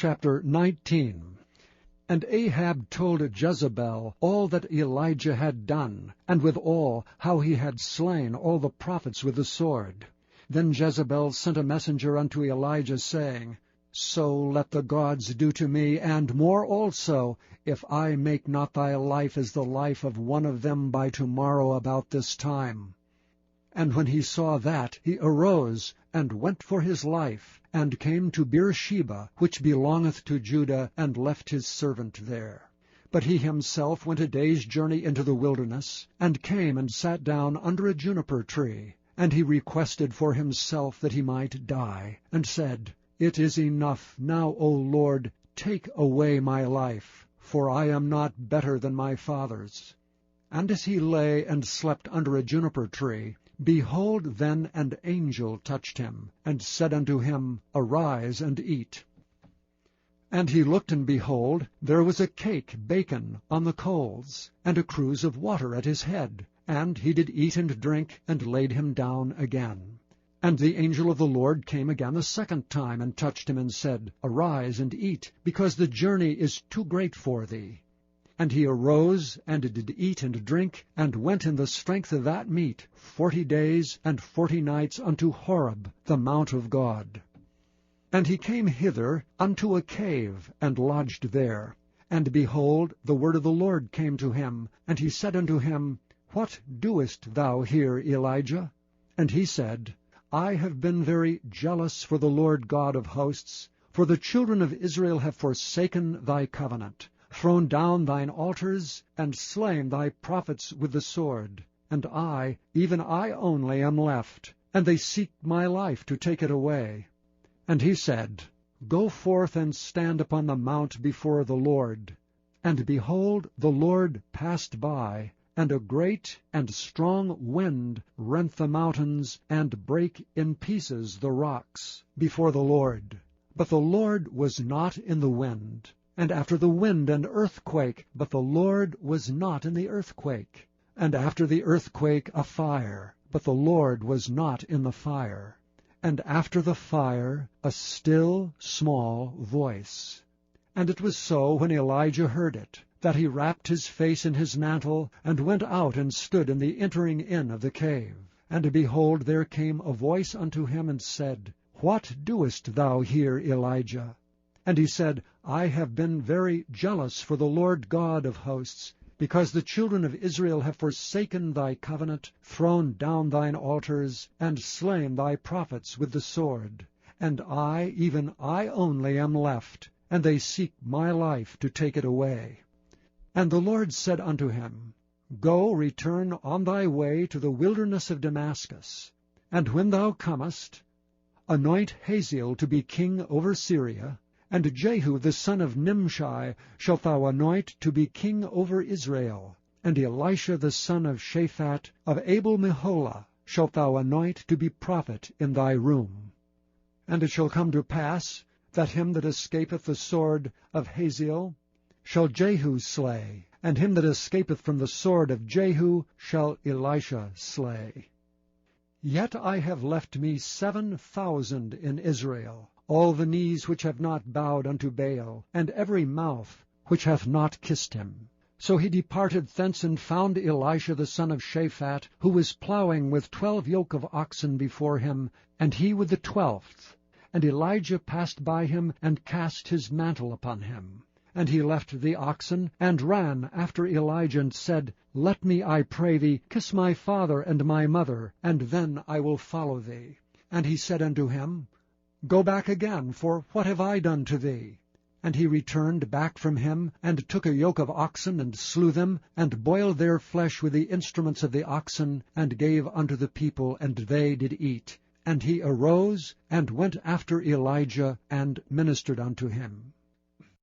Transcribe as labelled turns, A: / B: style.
A: Chapter 19. And Ahab told Jezebel all that Elijah had done, and withal how he had slain all the prophets with the sword. Then Jezebel sent a messenger unto Elijah, saying, So let the gods do to me, and more also, if I make not thy life as the life of one of them by tomorrow about this time. And when he saw that, he arose, and went for his life, and came to Beersheba, which belongeth to Judah, and left his servant there. But he himself went a day's journey into the wilderness, and came and sat down under a juniper tree. And he requested for himself that he might die, and said, It is enough, now, O Lord, take away my life, for I am not better than my fathers. And as he lay and slept under a juniper tree, behold, then an angel touched him, and said unto him, Arise and eat. And he looked, and behold, there was a cake baken on the coals, and a cruse of water at his head. And he did eat and drink, and laid him down again. And the angel of the Lord came again the second time, and touched him, and said, Arise and eat, because the journey is too great for thee. And he arose, and did eat and drink, and went in the strength of that meat 40 days and 40 nights unto Horeb, the mount of God. And he came hither unto a cave, and lodged there. And behold, the word of the Lord came to him, and he said unto him, What doest thou here, Elijah? And he said, I have been very jealous for the Lord God of hosts, for the children of Israel have forsaken thy covenant, thrown down thine altars, and slain thy prophets with the sword. And I, even I only, am left, and they seek my life to take it away. And he said, Go forth and stand upon the mount before the Lord. And behold, the Lord passed by, and a great and strong wind rent the mountains, and brake in pieces the rocks before the Lord. But the Lord was not in the wind. And after the wind an earthquake, but the Lord was not in the earthquake. And after the earthquake a fire, but the Lord was not in the fire. And after the fire a still small voice. And it was so, when Elijah heard it, that he wrapped his face in his mantle, and went out and stood in the entering in of the cave. And behold, there came a voice unto him, and said, What doest thou here, Elijah? And he said, I have been very jealous for the Lord God of hosts, because the children of Israel have forsaken thy covenant, thrown down thine altars, and slain thy prophets with the sword. And I, even I only, am left, and they seek my life to take it away. And the Lord said unto him, Go, return on thy way to the wilderness of Damascus, and when thou comest, anoint Hazael to be king over Syria, and Jehu the son of Nimshi shalt thou anoint to be king over Israel, and Elisha the son of Shaphat of Abel-Meholah shalt thou anoint to be prophet in thy room. And it shall come to pass, that him that escapeth the sword of Hazael shall Jehu slay, and him that escapeth from the sword of Jehu shall Elisha slay. Yet I have left me 7,000 in Israel, all the knees which have not bowed unto Baal, and every mouth which hath not kissed him. So he departed thence, and found Elisha the son of Shaphat, who was plowing with 12 yoke of oxen before him, and he with the 12th. And Elijah passed by him, and cast his mantle upon him. And he left the oxen, and ran after Elijah, and said, Let me, I pray thee, kiss my father and my mother, and then I will follow thee. And he said unto him, Go back again, for what have I done to thee? And he returned back from him, and took a yoke of oxen, and slew them, and boiled their flesh with the instruments of the oxen, and gave unto the people, and they did eat. And he arose, and went after Elijah, and ministered unto him.